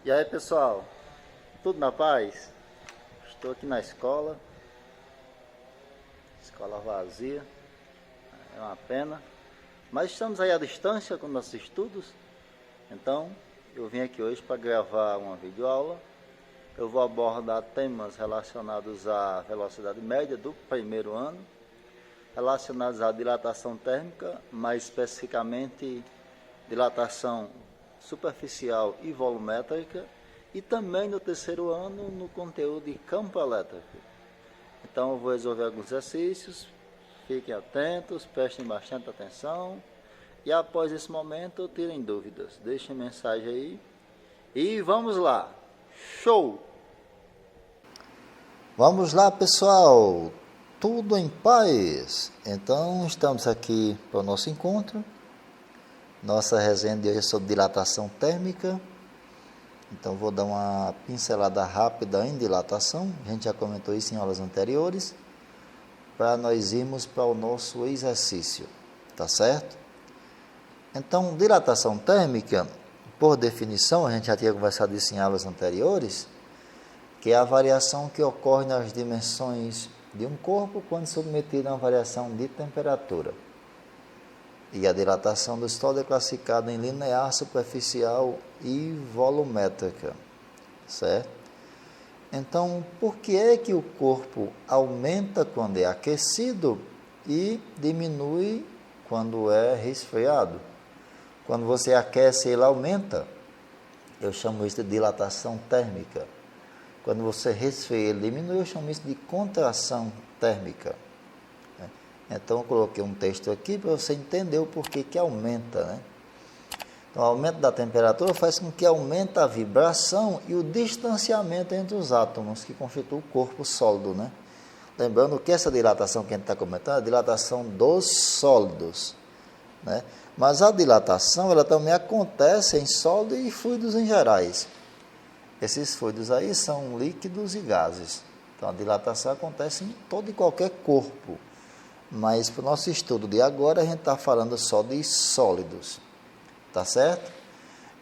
E aí, pessoal, tudo na paz? Estou aqui na escola vazia, é uma pena, mas estamos aí à distância com nossos estudos. Então, eu vim aqui hoje para gravar uma videoaula. Eu vou abordar temas relacionados à velocidade média do primeiro ano, relacionados à dilatação térmica, mais especificamente dilatação superficial e volumétrica, e também no terceiro ano no conteúdo de campo elétrico. Então eu vou resolver alguns exercícios, fiquem atentos, prestem bastante atenção, e após esse momento tirem dúvidas, deixem mensagem aí, e vamos lá, show! Vamos lá, pessoal, tudo em paz? Então estamos aqui para o nosso encontro. Nossa resenha de hoje é sobre dilatação térmica. Então vou dar uma pincelada rápida em dilatação. A gente já comentou isso em aulas anteriores, para nós irmos para o nosso exercício, tá certo? Então, dilatação térmica, por definição, a gente já tinha conversado isso em aulas anteriores, que é a variação que ocorre nas dimensões de um corpo quando submetido a uma variação de temperatura. E a dilatação do sólido é classificada em linear, superficial e volumétrica, certo? Então, por que é que o corpo aumenta quando é aquecido e diminui quando é resfriado? Quando você aquece, ele aumenta. Eu chamo isso de dilatação térmica. Quando você resfria, ele diminui, eu chamo isso de contração térmica. Então, eu coloquei um texto aqui para você entender o porquê que aumenta, né? Então, o aumento da temperatura faz com que aumente a vibração e o distanciamento entre os átomos que constituem o corpo sólido, né? Lembrando que essa dilatação que a gente está comentando é a dilatação dos sólidos, né? Mas a dilatação, ela também acontece em sólidos e fluidos em gerais. Esses fluidos aí são líquidos e gases. Então, a dilatação acontece em todo e qualquer corpo. Mas para o nosso estudo de agora, a gente está falando só de sólidos, tá certo?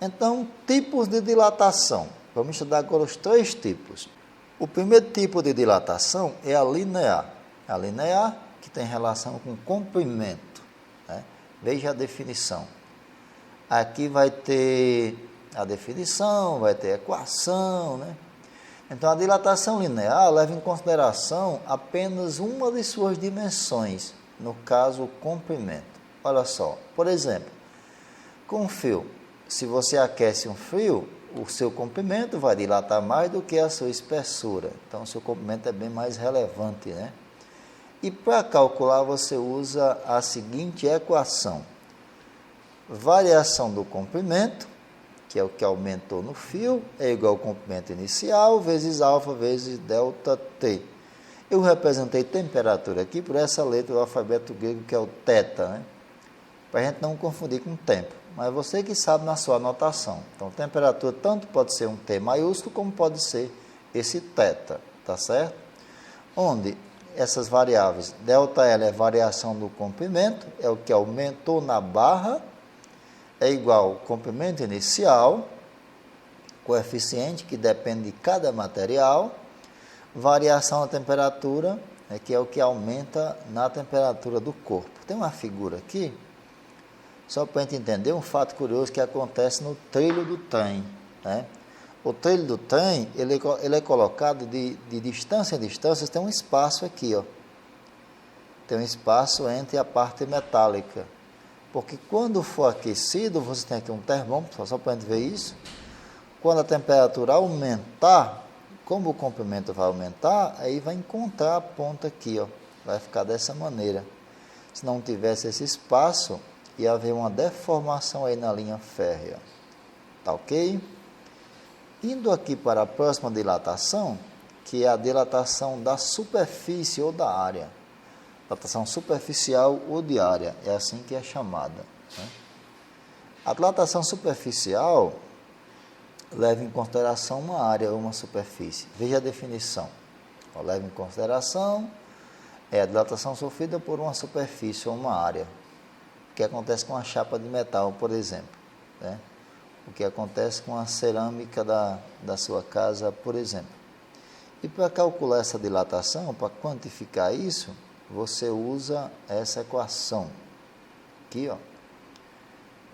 Então, tipos de dilatação. Vamos estudar agora os três tipos. O primeiro tipo de dilatação é a linear. A linear, que tem relação com comprimento, né? Veja a definição. Aqui vai ter a definição, vai ter a equação, né? Então, a dilatação linear leva em consideração apenas uma de suas dimensões, no caso, o comprimento. Olha só, por exemplo, com fio, se você aquece um fio, o seu comprimento vai dilatar mais do que a sua espessura. Então, o seu comprimento é bem mais relevante, né? E para calcular, você usa a seguinte equação. Variação do comprimento, que é o que aumentou no fio, é igual ao comprimento inicial, vezes alfa, vezes delta T. Eu representei temperatura aqui por essa letra do alfabeto grego, que é o θ, né? Para a gente não confundir com tempo. Mas você que sabe na sua anotação. Então, temperatura tanto pode ser um T maiúsculo, como pode ser esse θ, tá certo? Onde essas variáveis, ΔL é variação do comprimento, é o que aumentou na barra, é igual ao comprimento inicial, coeficiente que depende de cada material, variação da temperatura, que é o que aumenta na temperatura do corpo. Tem uma figura aqui, só para a gente entender um fato curioso que acontece no trilho do trem, né? O trilho do trem, ele é colocado de distância em distância, tem um espaço aqui, ó. Tem um espaço entre a parte metálica. Porque quando for aquecido, você tem aqui um termômetro, só para a gente ver isso. Quando a temperatura aumentar, como o comprimento vai aumentar, aí vai encontrar a ponta aqui, ó. Vai ficar dessa maneira. Se não tivesse esse espaço, ia haver uma deformação aí na linha férrea. Tá ok? Indo aqui para a próxima dilatação, que é a dilatação da superfície ou da área. Dilatação superficial ou de área, é assim que é chamada, né? A dilatação superficial leva em consideração uma área ou uma superfície. Veja a definição. Leva em consideração a dilatação sofrida por uma superfície ou uma área. O que acontece com a chapa de metal, por exemplo, né? o que acontece com a cerâmica da sua casa, por exemplo. E para calcular essa dilatação, para quantificar isso, você usa essa equação aqui, ó.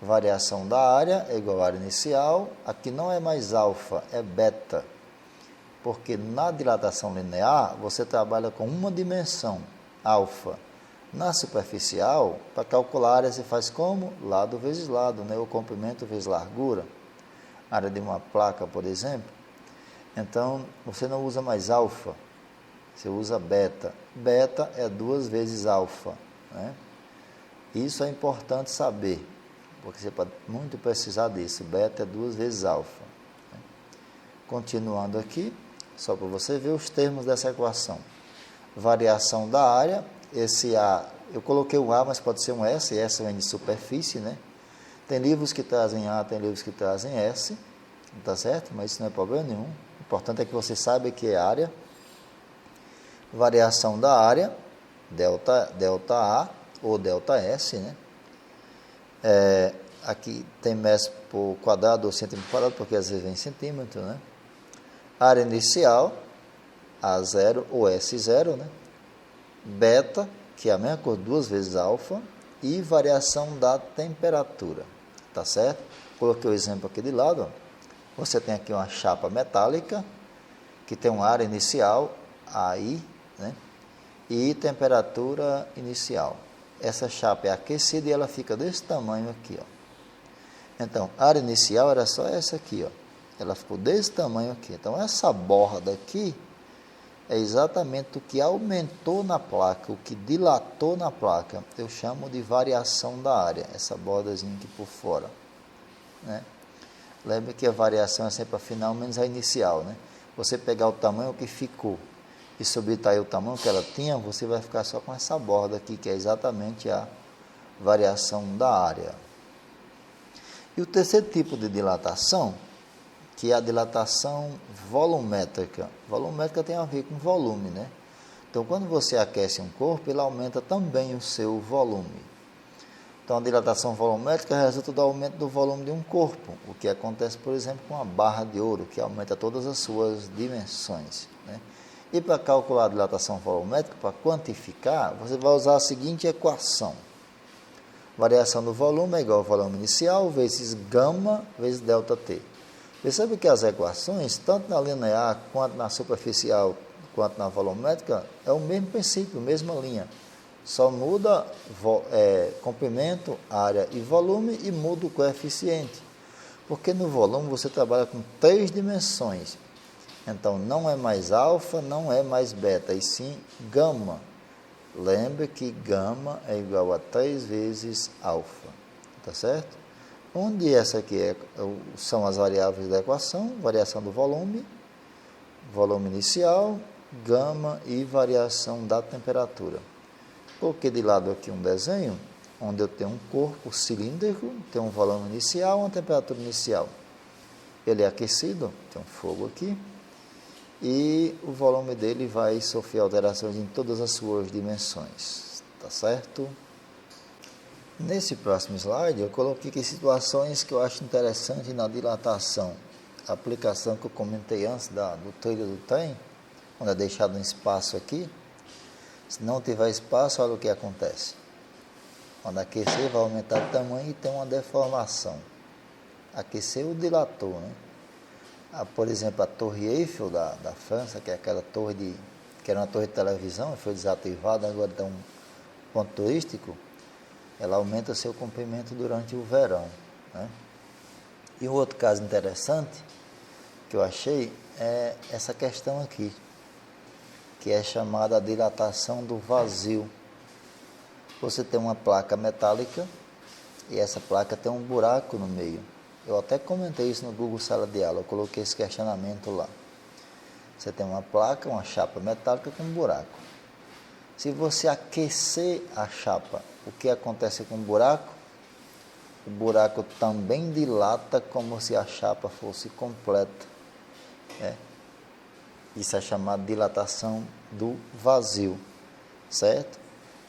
Variação da área é igual à área inicial. Aqui não é mais alfa, é beta. Porque na dilatação linear, você trabalha com uma dimensão, alfa. Na superficial, para calcular a área, você faz como? Lado vezes lado, né? O comprimento vezes largura. Área de uma placa, por exemplo. Então, você não usa mais alfa, você usa beta. Beta é 2 vezes alfa, né? Isso é importante saber, porque você pode muito precisar disso. Beta é 2 vezes alfa. Continuando aqui, só para você ver os termos dessa equação. Variação da área, esse A, eu coloquei um A, mas pode ser um S, e S vem de superfície, né? Tem livros que trazem A, tem livros que trazem S, tá certo? Mas isso não é problema nenhum. O importante é que você saiba que é área. Variação da área, delta A ou delta S, né? Aqui tem metros por quadrado ou centímetro quadrado, porque às vezes vem centímetro, né? Área inicial, A0 ou S0, né? Beta, que é a mesma coisa, 2 vezes alfa, e variação da temperatura, tá certo? Coloquei o exemplo aqui de lado, ó. Você tem aqui uma chapa metálica, que tem uma área inicial, AI, né? E temperatura inicial. Essa chapa é aquecida e ela fica desse tamanho aqui, ó. Então, a área inicial era só essa aqui, ó. Ela ficou desse tamanho aqui. Então, essa borda aqui é exatamente o que aumentou na placa, o que dilatou na placa. Eu chamo de variação da área, essa bordazinha aqui por fora, né? Lembre que a variação é sempre a final menos a inicial, né? Você pegar o tamanho que ficou e subtrair o tamanho que ela tinha, você vai ficar só com essa borda aqui, que é exatamente a variação da área. E o terceiro tipo de dilatação, que é a dilatação volumétrica. Volumétrica tem a ver com volume, né? Então, quando você aquece um corpo, ele aumenta também o seu volume. Então, a dilatação volumétrica resulta do aumento do volume de um corpo, o que acontece, por exemplo, com a barra de ouro, que aumenta todas as suas dimensões, né? E para calcular a dilatação volumétrica, para quantificar, você vai usar a seguinte equação. Variação do volume é igual ao volume inicial vezes gama vezes ΔT. Percebe que as equações, tanto na linear, quanto na superficial, quanto na volumétrica, é o mesmo princípio, mesma linha. Só muda comprimento, área e volume e muda o coeficiente. Porque no volume você trabalha com 3 dimensões. Então, não é mais alfa, não é mais beta, e sim gama. Lembre que gama é igual a 3 vezes alfa, tá certo? Onde essa aqui são as variáveis da equação, variação do volume, volume inicial, gama e variação da temperatura. Coloquei de lado aqui um desenho, onde eu tenho um corpo cilíndrico, tem um volume inicial, uma temperatura inicial. Ele é aquecido, tem um fogo aqui, e o volume dele vai sofrer alterações em todas as suas dimensões, tá certo? Nesse próximo slide, eu coloquei aqui situações que eu acho interessante na dilatação. A aplicação que eu comentei antes do trilho do trem, onde é deixado um espaço aqui. Se não tiver espaço, olha o que acontece. Quando aquecer, vai aumentar o tamanho e tem uma deformação. Aqueceu, dilatou, né? Por exemplo, a Torre Eiffel da França, que é aquela torre que era uma torre de televisão, foi desativada, agora tem um ponto turístico, ela aumenta seu comprimento durante o verão, né? E um outro caso interessante que eu achei é essa questão aqui, que é chamada dilatação do vazio. Você tem uma placa metálica e essa placa tem um buraco no meio. Eu até comentei isso no Google Sala de Aula, eu coloquei esse questionamento lá. Você tem uma placa, uma chapa metálica com um buraco. Se você aquecer a chapa, o que acontece com o buraco? O buraco também dilata como se a chapa fosse completa, né? Isso é chamado de dilatação do vazio, certo?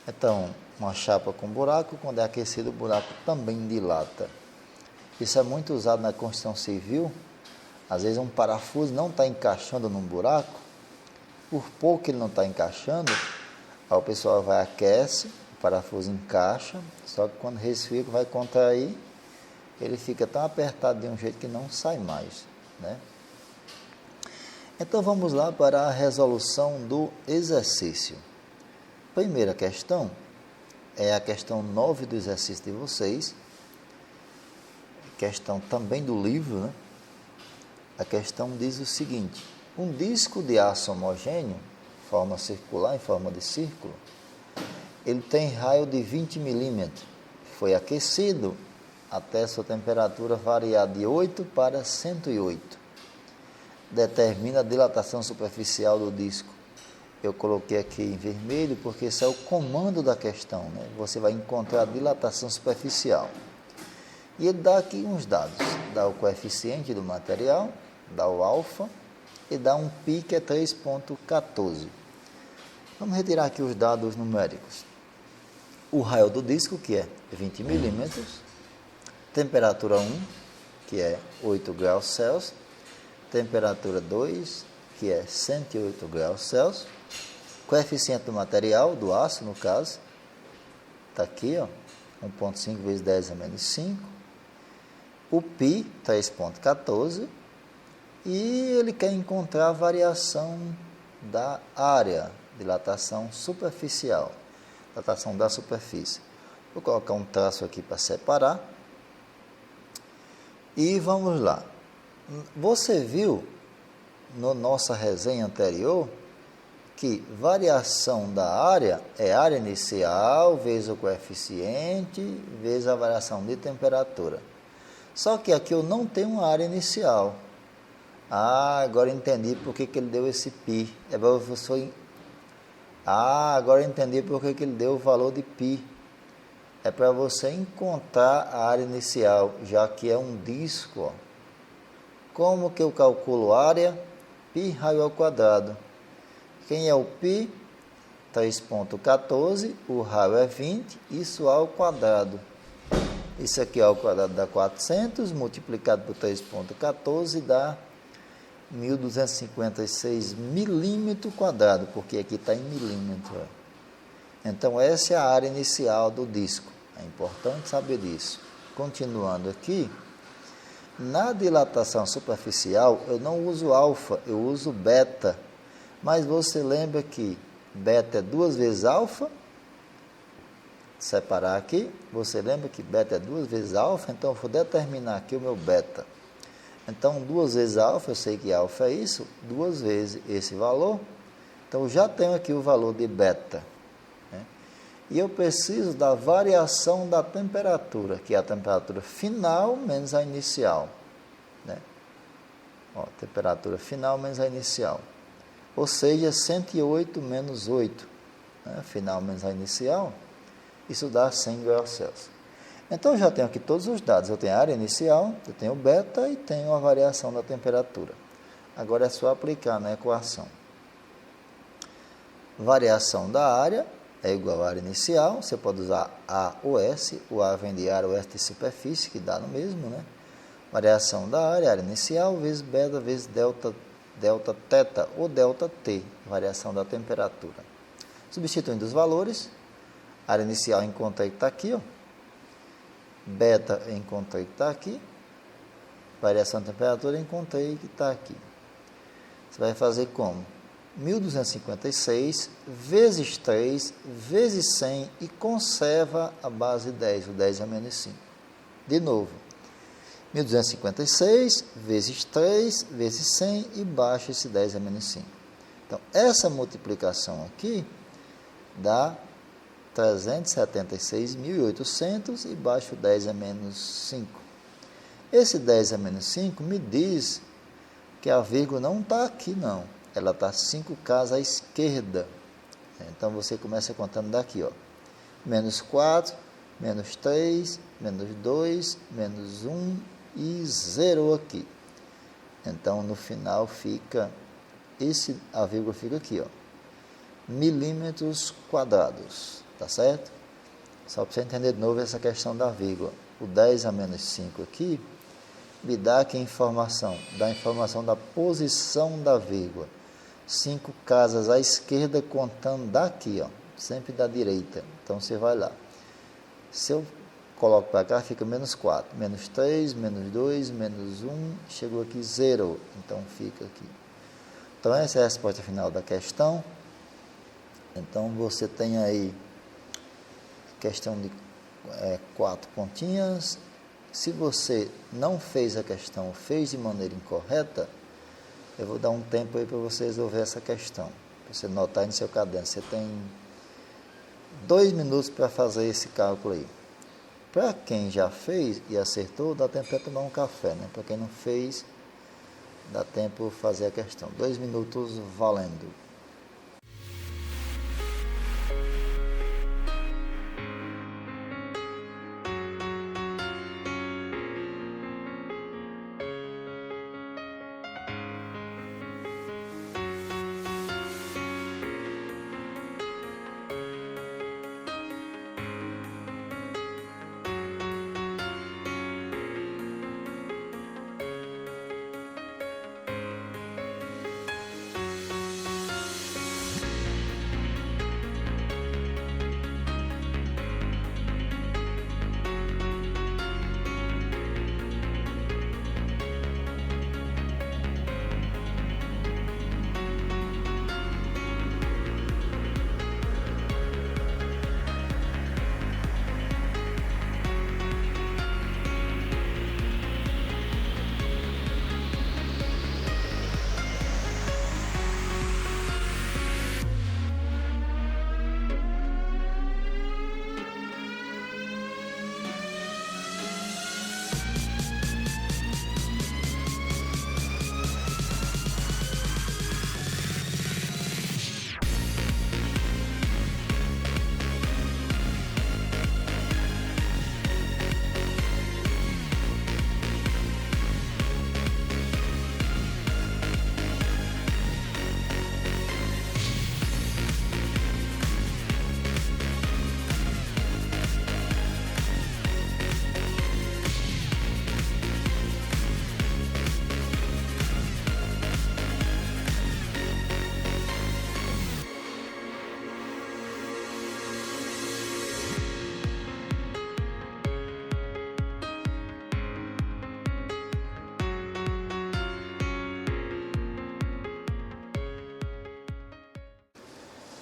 Então, uma chapa com buraco, quando é aquecido, o buraco também dilata. Isso é muito usado na construção civil. Às vezes um parafuso não está encaixando num buraco, por pouco que ele não está encaixando, aí o pessoal vai, aquece, o parafuso encaixa, só que quando resfria, vai contrair, ele fica tão apertado de um jeito que não sai mais, né? Então vamos lá para a resolução do exercício. Primeira questão é a questão 9 do exercício de vocês, questão também do livro, né? A questão diz o seguinte: um disco de aço homogêneo, forma circular, em forma de círculo, ele tem raio de 20 milímetros, foi aquecido até sua temperatura variar de 8 para 108. Determina a dilatação superficial do disco. Eu coloquei aqui em vermelho porque esse é o comando da questão, né? Você vai encontrar a dilatação superficial. E ele dá aqui uns dados, dá o coeficiente do material, dá o alfa e dá um π que é 3,14. Vamos retirar aqui os dados numéricos. O raio do disco, que é 20 milímetros, temperatura 1, que é 8 graus Celsius, temperatura 2, que é 108 graus Celsius, coeficiente do material, do aço no caso, está aqui, ó, 1,5 vezes 10 a menos 5, o π, 3,14, e ele quer encontrar a variação da área, dilatação superficial, dilatação da superfície. Vou colocar um traço aqui para separar, e vamos lá. Você viu, na nossa resenha anterior, que variação da área é área inicial vezes o coeficiente vezes a variação de temperatura. Só que aqui eu não tenho uma área inicial. Agora entendi por que ele deu esse π. Agora entendi por que ele deu o valor de π. É para você encontrar a área inicial, já que é um disco, ó. Como que eu calculo a área? Π raio ao quadrado. Quem é o π? 3,14, o raio é 20, isso ao quadrado. Isso aqui ao quadrado dá 400, multiplicado por 3,14 dá 1.256 milímetros quadrados, porque aqui está em milímetro. Então, essa é a área inicial do disco. É importante saber disso. Continuando aqui, na dilatação superficial, eu não uso alfa, eu uso beta. Mas você lembra que beta é 2 vezes alfa? Separar aqui, você lembra que beta é 2 vezes alfa? Então, eu vou determinar aqui o meu beta. Então, 2 vezes alfa, eu sei que alfa é isso, 2 vezes esse valor. Então, eu já tenho aqui o valor de beta, né? E eu preciso da variação da temperatura, que é a temperatura final menos a inicial, né? Ó, temperatura final menos a inicial. Ou seja, 108 menos 8, né? Final menos a inicial, isso dá 100 graus Celsius. Então, eu já tenho aqui todos os dados. Eu tenho a área inicial, eu tenho o beta e tenho a variação da temperatura. Agora é só aplicar na equação. Variação da área é igual à área inicial. Você pode usar A ou S. O A vem de área, o S de superfície, que dá no mesmo, né? Variação da área inicial, vezes beta, vezes delta θ ou delta T, variação da temperatura. Substituindo os valores, a área inicial encontrei que está aqui, ó. Beta encontrei que está aqui, variação da temperatura encontrei que está aqui. Você vai fazer como? 1.256 vezes 3 vezes 100 e conserva a base 10, o 10 é menos 5. De novo, 1.256 vezes 3 vezes 100 e baixa esse 10 a menos 5. Então, essa multiplicação aqui dá 376.800 e baixa o 10 a menos 5. Esse 10 a menos 5 me diz que a vírgula não está aqui, não. Ela está 5 casas à esquerda. Então, você começa contando daqui, ó. Menos 4, menos 3, menos 2, menos 1 e 0 aqui. Então, no final fica, a vírgula fica aqui, ó. Milímetros quadrados, tá certo? Só para você entender de novo essa questão da vírgula. o 10 a menos 5 aqui, me dá que informação? Dá a informação da posição da vírgula. 5 casas à esquerda, contando daqui, ó, sempre da direita. Então, você vai lá. Se eu coloco para cá, fica menos 4. Menos 3, menos 2, menos 1, chegou aqui 0. Então, fica aqui. Então, essa é a resposta final da questão. Então, você tem aí questão de 4 pontinhas. Se você não fez a questão, fez de maneira incorreta, eu vou dar um tempo aí para você resolver essa questão. Para você notar aí no seu caderno. Você tem 2 minutos para fazer esse cálculo aí. Para quem já fez e acertou, dá tempo para tomar um café, né? Para quem não fez, dá tempo de fazer a questão. 2 minutos valendo.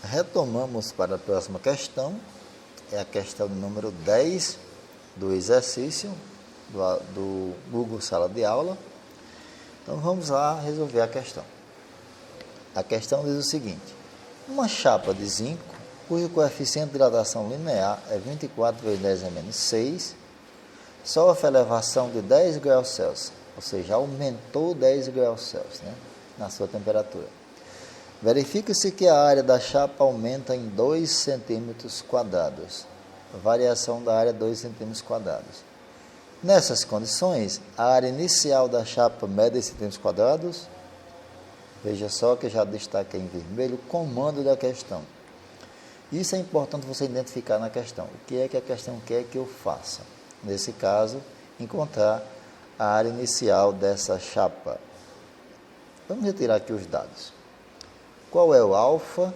Retomamos para a próxima questão, é a questão número 10 do exercício do Google Sala de Aula. Então vamos lá resolver a questão. A questão diz o seguinte: uma chapa de zinco, cujo coeficiente de dilatação linear é 24 vezes 10 a menos 6, sofre elevação de 10 graus Celsius, ou seja, aumentou 10 graus Celsius, né, na sua temperatura. Verifica-se que a área da chapa aumenta em 2 centímetros quadrados. A variação da área 2 centímetros quadrados. Nessas condições, a área inicial da chapa mede em centímetros quadrados. Veja só que eu já destaquei em vermelho o comando da questão. Isso é importante você identificar na questão. O que é que a questão quer que eu faça? Nesse caso, encontrar a área inicial dessa chapa. Vamos retirar aqui os dados. Qual é o alfa,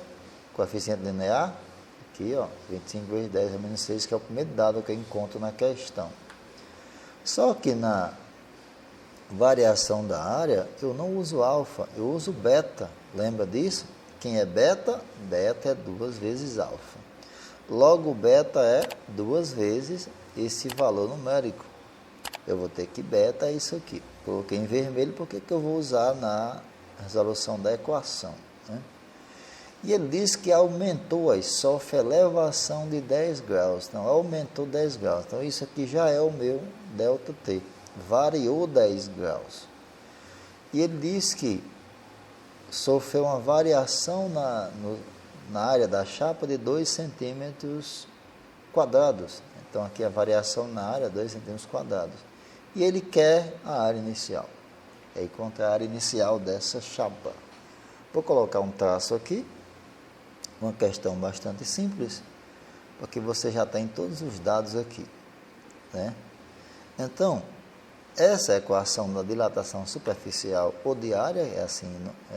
coeficiente linear? Aqui, ó, 25 vezes 10 a menos 6, que é o primeiro dado que eu encontro na questão. Só que na variação da área, eu não uso alfa, eu uso beta. Lembra disso? Quem é beta? Beta é 2 vezes alfa. Logo, beta é 2 vezes esse valor numérico. Eu vou ter que beta é isso aqui. Coloquei em vermelho porque que eu vou usar na resolução da equação. E ele diz que aumentou, aí sofre elevação de 10 graus. Então, aumentou 10 graus. Então, isso aqui já é o meu ΔT. Variou 10 graus. E ele diz que sofreu uma variação na área da chapa de 2 centímetros quadrados. Então, aqui a variação na área 2 centímetros quadrados. E ele quer a área inicial. É encontrar a área inicial dessa chapa. Vou colocar um traço aqui. Uma questão bastante simples, porque você já tem todos os dados aqui, né? Então, essa equação da dilatação superficial ou diária, é assim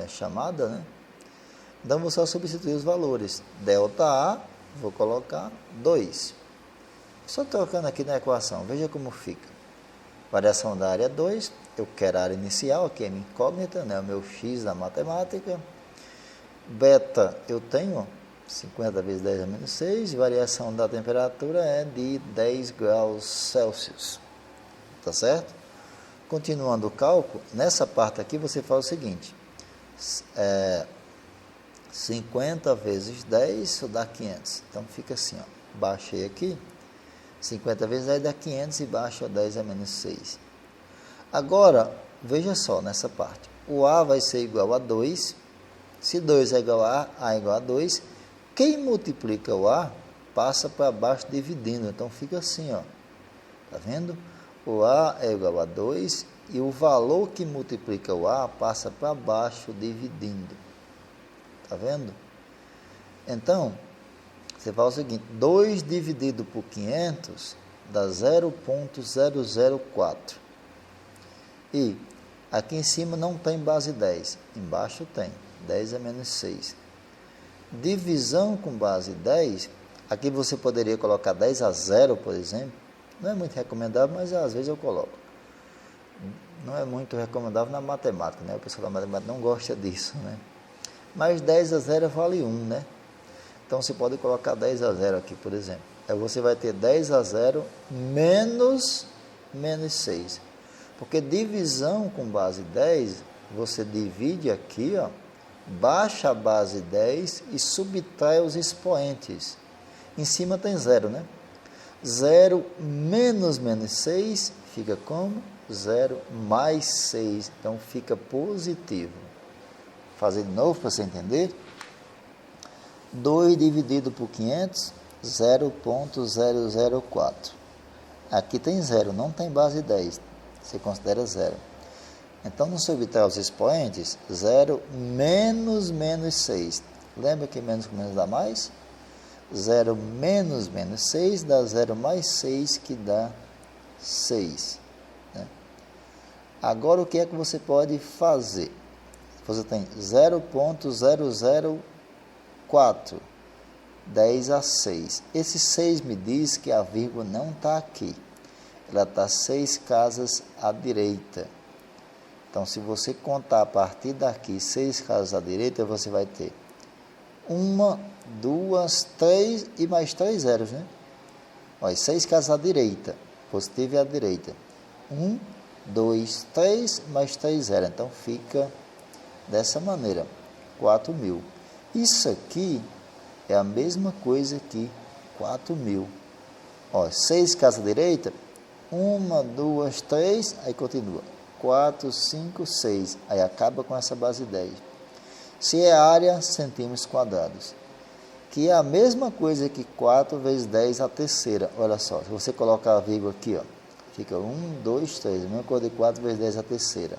chamada, né? Então, vou só substituir os valores. ΔA, vou colocar 2. Só trocando aqui na equação, veja como fica. Variação da área 2, eu quero a área inicial, aqui é minha incógnita, né? O meu x da matemática. Beta, eu tenho 50 vezes 10 a menos 6, variação da temperatura é de 10 graus Celsius. Tá certo? Continuando o cálculo, nessa parte aqui você faz o seguinte, 50 vezes 10, isso dá 500. Então fica assim, ó, baixei aqui, 50 vezes 10 dá 500 e baixa 10 a menos 6. Agora, veja só nessa parte, o A vai ser igual a 2, se 2 é igual a A é igual a 2, quem multiplica o A passa para baixo dividindo, então fica assim, ó, tá vendo? O A é igual a 2 e o valor que multiplica o A passa para baixo dividindo. Tá vendo? Então, você faz o seguinte, 2 dividido por 500 dá 0,004. E aqui em cima não tem base 10, embaixo tem, 10 a menos 6. Divisão com base 10, aqui você poderia colocar 10 a 0, por exemplo. Não é muito recomendável, mas às vezes eu coloco. Não é muito recomendável na matemática, né? O pessoal da matemática não gosta disso, né? Mas 10 a 0 vale 1, né? Então você pode colocar 10 a 0 aqui, por exemplo. Aí você vai ter 10 a 0 menos 6. Porque divisão com base 10, você divide aqui, ó, baixa a base 10 e subtrai os expoentes. Em cima tem 0, né? 0 menos 6 fica como? 0 mais 6. Então fica positivo. Vou fazer de novo para você entender. 2 dividido por 500, 0,004. Aqui tem 0, não tem base 10. Você considera 0. Então, no subtrai os expoentes, 0 menos 6. Lembra que menos com menos dá mais? 0 menos 6 dá 0 mais 6, que dá 6. Né? Agora, o que é que você pode fazer? Você tem 0,004, 10 a 6. Esse 6 me diz que a vírgula não está aqui. Ela está 6 casas à direita. Então, se você contar a partir daqui 6 casas à direita, você vai ter 1, 2, 3 e mais 3 zeros, né? Olha, 6 casas à direita, positivo e à direita. 1, 2, 3, mais 3 zeros. Então, fica dessa maneira, 4.000. Isso aqui é a mesma coisa que 4.000. Ó, 6 casas à direita, 1, 2, 3, aí continua. 4, 5, 6. Aí acaba com essa base 10. Se é área, centímetros quadrados. Que é a mesma coisa que 4 vezes 10 a terceira. Olha só, se você colocar a vírgula aqui, ó, fica 1, 2, 3. A mesma coisa de 4 vezes 10 a terceira.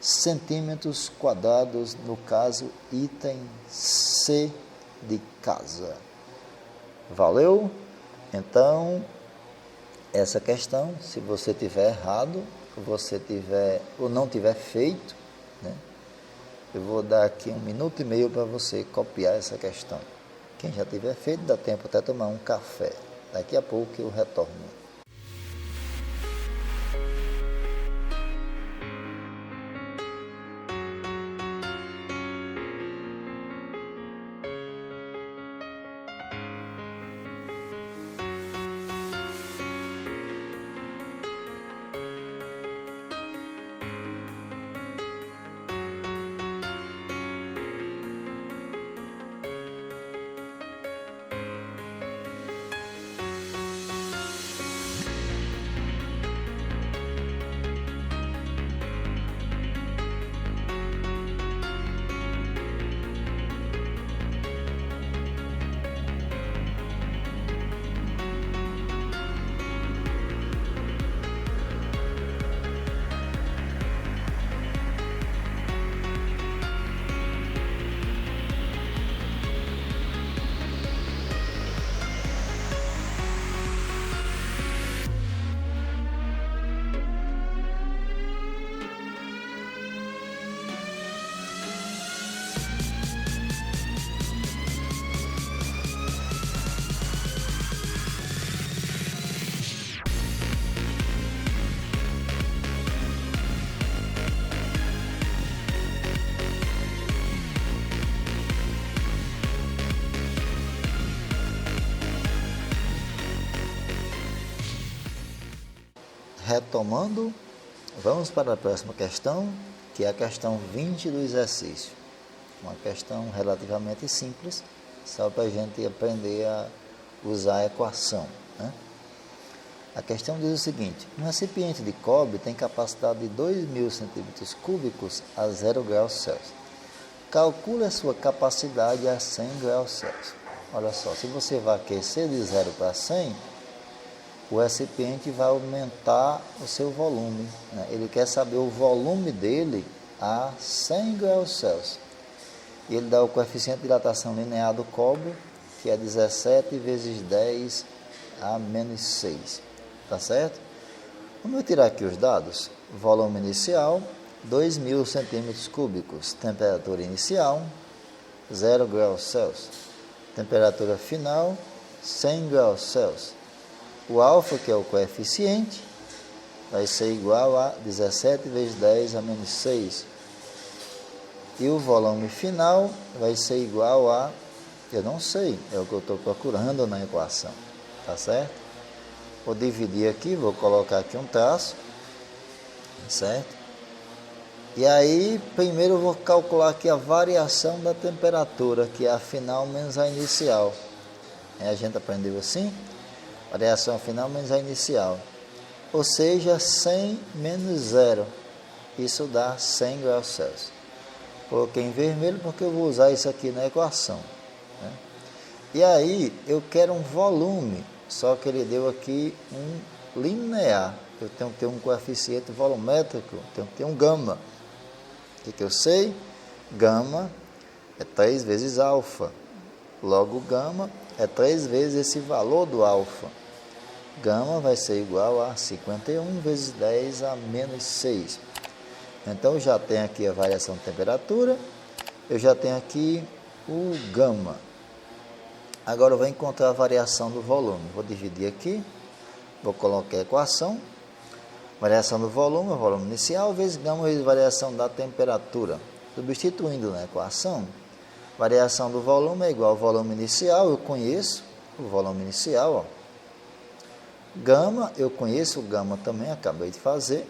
Centímetros quadrados, no caso, item C de casa. Valeu? Então, essa questão, se você tiver errado, você tiver ou não tiver feito, né? Eu vou dar aqui 1 minuto e meio para você copiar essa questão. Quem já tiver feito, dá tempo até tomar um café. Daqui a pouco eu retorno. retomando, vamos para a próxima questão, que é a questão 20 do exercício. Uma questão relativamente simples, só para a gente aprender a usar a equação, né? A questão diz o seguinte: um recipiente de cobre tem capacidade de 2.000 centímetros cúbicos a 0 graus Celsius. Calcule a sua capacidade a 100 graus Celsius. Olha só, se você vai aquecer de 0 para 100, o recipiente vai aumentar o seu volume, né? Ele quer saber o volume dele a 100 graus Celsius. E ele dá o coeficiente de dilatação linear do cobre, que é 17 vezes 10 a menos 6. Tá certo? Vamos tirar aqui os dados. Volume inicial, 2.000 centímetros cúbicos. Temperatura inicial, 0 graus Celsius. Temperatura final, 100 graus Celsius. O alfa, que é o coeficiente, vai ser igual a 17 vezes 10 a menos 6. E o volume final vai ser igual a, eu não sei, é o que eu estou procurando na equação. Tá certo? Vou dividir aqui, vou colocar aqui um traço, certo? E aí, primeiro eu vou calcular aqui a variação da temperatura, que é a final menos a inicial. A gente aprendeu assim? Variação final menos a inicial. Ou seja, 100 menos 0. Isso dá 100 graus Celsius. Coloquei em vermelho porque eu vou usar isso aqui na equação, né? E aí, eu quero um volume. Só que ele deu aqui um linear. Eu tenho que ter um coeficiente volumétrico, tenho que ter um gama. O que eu sei? Gama é 3 vezes alfa. Logo, gama é 3 vezes esse valor do alfa. Gama vai ser igual a 51 vezes 10 a menos 6. Então, eu já tenho aqui a variação de temperatura, eu já tenho aqui o gama. Agora eu vou encontrar a variação do volume. Vou dividir aqui, vou colocar a equação. Variação do volume, volume inicial, vezes gama, vezes variação da temperatura. Substituindo na equação, variação do volume é igual ao volume inicial, eu conheço o volume inicial, ó. Gama, eu conheço o gama também, acabei de fazer.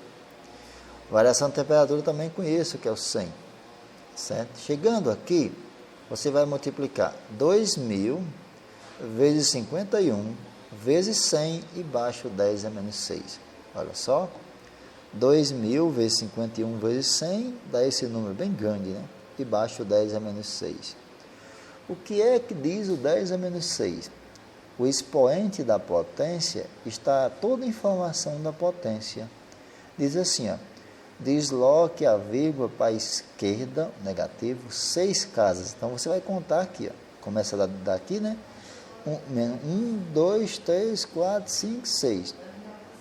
Variação de temperatura também conheço, que é o 100. Certo? Chegando aqui, você vai multiplicar 2.000 vezes 51 vezes 100 e baixo 10 a menos 6. Olha só, 2.000 vezes 51 vezes 100 dá esse número bem grande, né? E baixo 10 a menos 6. O que é que diz o 10 a menos 6? O expoente da potência está toda a informação da potência. Diz assim, ó: desloque a vírgula para a esquerda, negativo, 6 casas. Então, você vai contar aqui, ó. Começa daqui, né? 1, 2, 3, 4, 5, 6.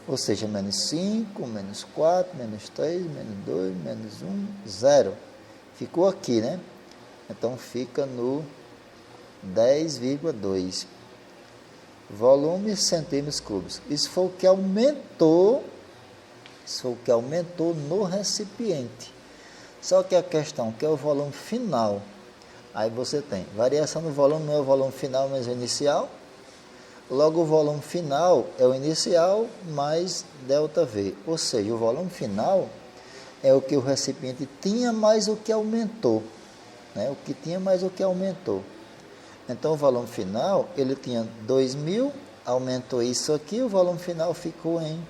Ou seja, menos 5, menos 4, menos 3, menos 2, menos 1, 0. Ficou aqui, né? Então, fica no 10,2. Volume centímetros cúbicos. Isso foi o que aumentou. Isso foi o que aumentou no recipiente. Só que a questão que é o volume final. Aí você tem variação do volume, não é o volume final, mas o inicial. Logo, o volume final é o inicial mais ΔV. Ou seja, o volume final é o que o recipiente tinha mais o que aumentou, né? O que tinha mais o que aumentou. Então, o volume final, ele tinha 2.000, aumentou isso aqui, o volume final ficou em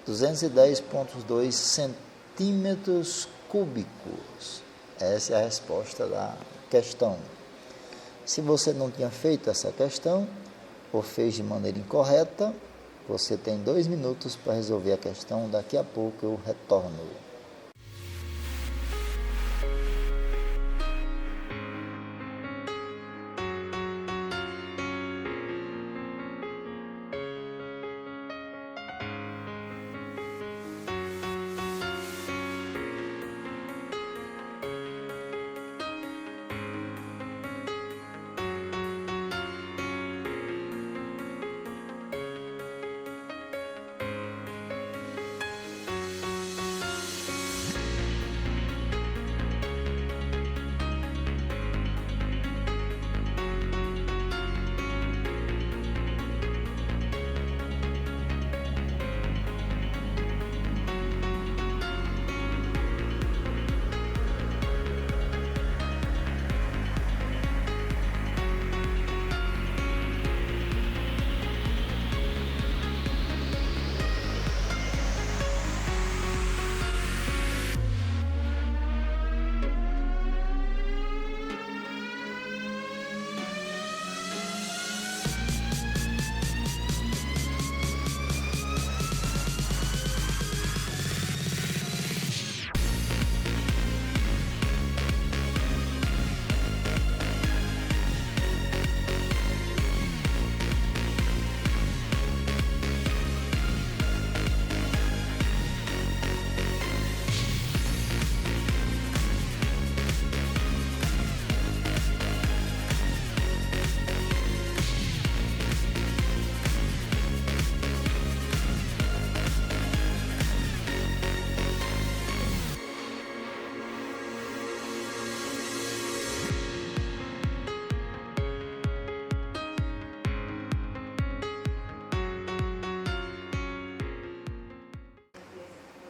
210,2 centímetros cúbicos. Essa é a resposta da questão. Se você não tinha feito essa questão, ou fez de maneira incorreta, você tem 2 minutos para resolver a questão. Daqui a pouco eu retorno.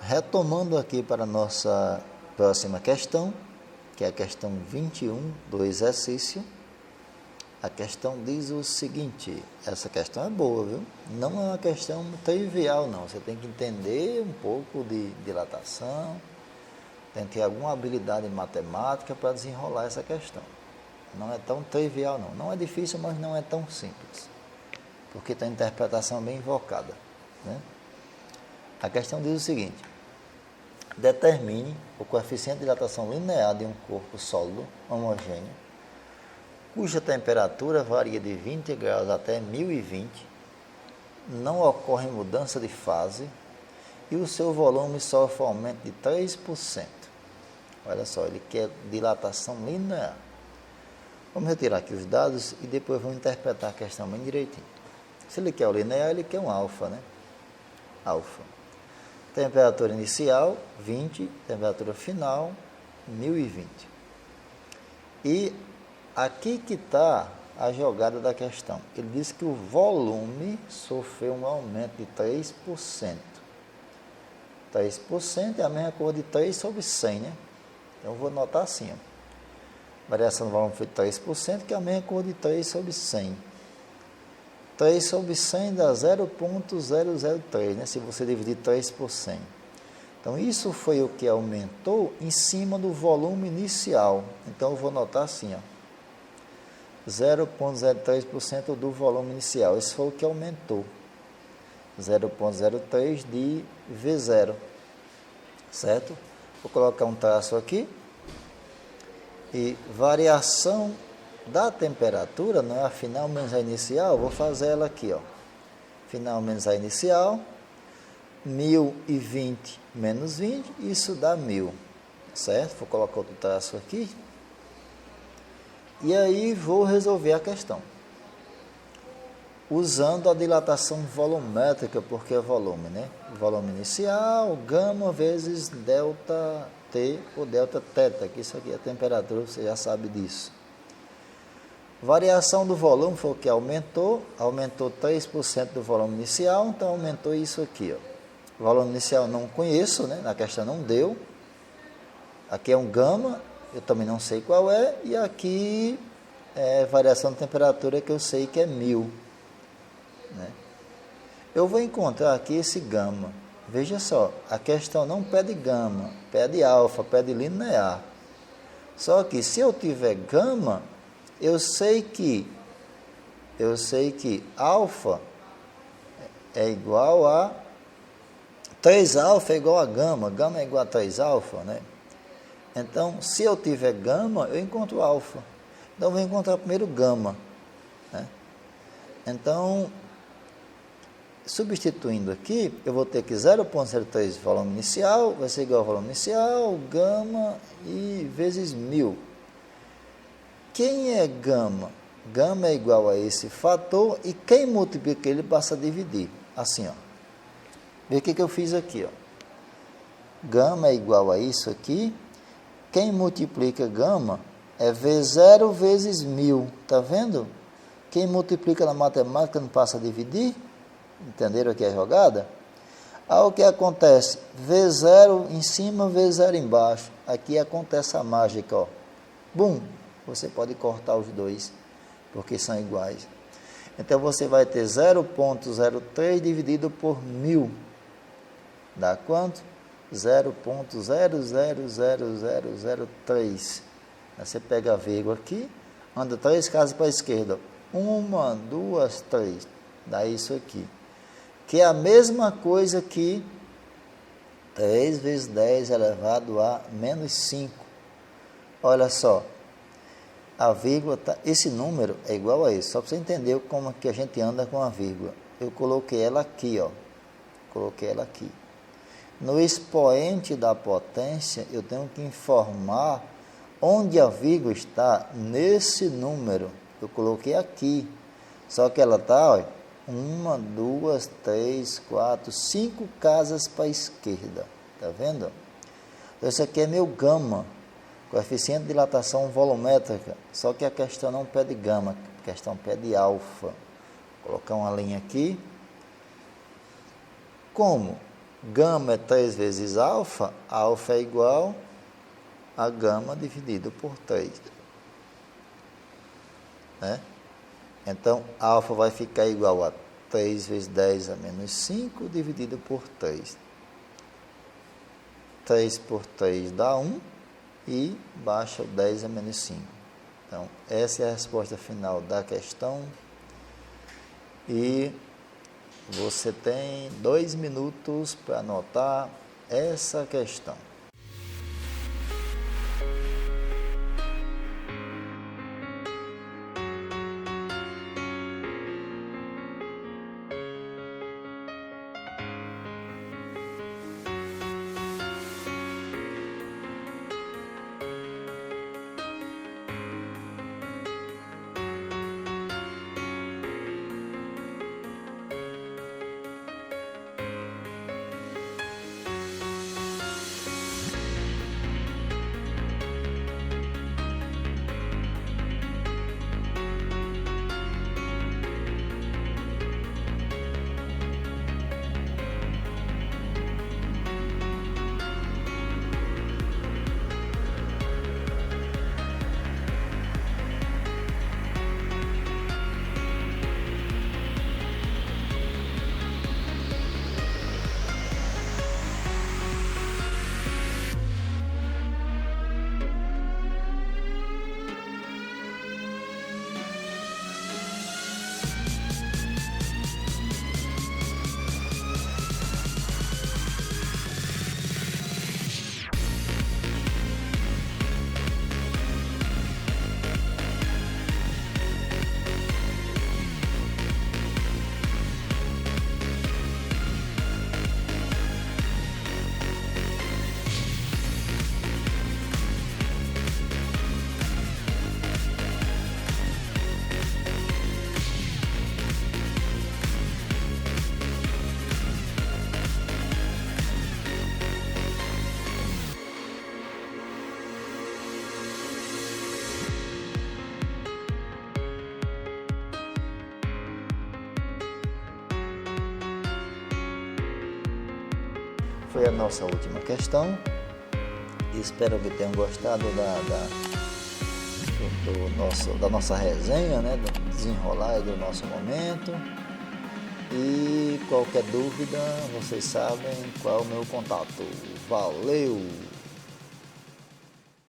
retomando aqui para a nossa próxima questão, que é a questão 21 do exercício. A questão diz o seguinte, essa questão é boa, viu? Não é uma questão trivial, não. Você tem que entender um pouco de dilatação, tem que ter alguma habilidade em matemática para desenrolar essa questão. Não é tão trivial, não. Não é difícil, mas não é tão simples, porque tem interpretação bem invocada, né? A questão diz o seguinte: determine o coeficiente de dilatação linear de um corpo sólido homogêneo, cuja temperatura varia de 20 graus até 1020, não ocorre mudança de fase e o seu volume sofre um aumento de 3%. Olha só, ele quer dilatação linear. Vamos retirar aqui os dados e depois vamos interpretar a questão bem direitinho. Se ele quer o linear, ele quer um alfa, né? Alfa. Temperatura inicial, 20. Temperatura final, 1020. E aqui que está a jogada da questão. Ele diz que o volume sofreu um aumento de 3%. 3% é a mesma coisa de 3 sobre 100, né? Então, eu vou anotar assim, ó. Variação do volume foi 3%, que é a mesma coisa de 3 sobre 100. 3 sobre 100 dá 0,003, né? Se você dividir 3 por 100. Então, isso foi o que aumentou em cima do volume inicial. Então, eu vou anotar assim, ó. 0,03% do volume inicial. Esse foi o que aumentou. 0,03 de V0. Certo? Vou colocar um traço aqui. E variação da temperatura, não é a final menos a inicial, vou fazer ela aqui, ó. Final menos a inicial, 1020 menos 20, isso dá 1000, certo? Vou colocar outro traço aqui. E aí vou resolver a questão. Usando a dilatação volumétrica, porque é volume, né? Volume inicial, gama vezes delta T ou delta θ, que isso aqui é a temperatura, você já sabe disso. Variação do volume foi o que aumentou 3% do volume inicial, então aumentou isso aqui, ó. O volume inicial não conheço, né? Na questão não deu. Aqui é um gama, eu também não sei qual é, e aqui é variação de temperatura que eu sei que é 1000. Né? Eu vou encontrar aqui esse gama. Veja só, a questão não pede gama, pede alfa, pede linear. Só que se eu tiver gama, eu sei que alfa é igual a 3 alfa é igual a gama é igual a 3 alfa, né? Então, se eu tiver gama, eu encontro alfa. Então, eu vou encontrar primeiro gama, né? Então, substituindo aqui, eu vou ter que 0,03 volume inicial, vai ser igual ao volume inicial, gama e vezes 1000. Quem é gama? Gama é igual a esse fator e quem multiplica ele passa a dividir. Assim, ó. Vê o que eu fiz aqui, ó. Gama é igual a isso aqui. Quem multiplica gama é V0 vezes 1000. Tá vendo? Quem multiplica na matemática não passa a dividir. Entenderam aqui a jogada? Aí o que acontece? V0 em cima, V0 embaixo. Aqui acontece a mágica, ó. Bum! Você pode cortar os dois, porque são iguais. Então, você vai ter 0,03 dividido por 1000. Dá quanto? 0,00003. Aí você pega a vírgula aqui, anda 3 casas para a esquerda. 1, 2, 3. Dá isso aqui. Que é a mesma coisa que 3 vezes 10 elevado a menos 5. Olha só. A vírgula, esse número é igual a esse. Só para você entender como que a gente anda com a vírgula. Eu coloquei ela aqui, ó. Coloquei ela aqui. No expoente da potência, eu tenho que informar onde a vírgula está nesse número. Eu coloquei aqui. Só que ela está, ó, 1, 2, 3, 4, 5 casas para a esquerda. Tá vendo? Então, esse aqui é meu gama. Coeficiente de dilatação volumétrica. Só que a questão não pede gama. A questão pede alfa. Vou colocar uma linha aqui. Como? Gama é 3 vezes alfa, alfa é igual a gama dividido por 3. Né? Então, alfa vai ficar igual a 3 vezes 10 a menos 5 dividido por 3. 3 por 3 dá 1 e baixa o 10 a menos 5. Então, essa é a resposta final da questão. E você tem 2 minutos para anotar essa questão. Foi a nossa última questão. Espero que tenham gostado da nossa resenha, né? Do desenrolar do nosso momento. E qualquer dúvida, vocês sabem qual é o meu contato. Valeu!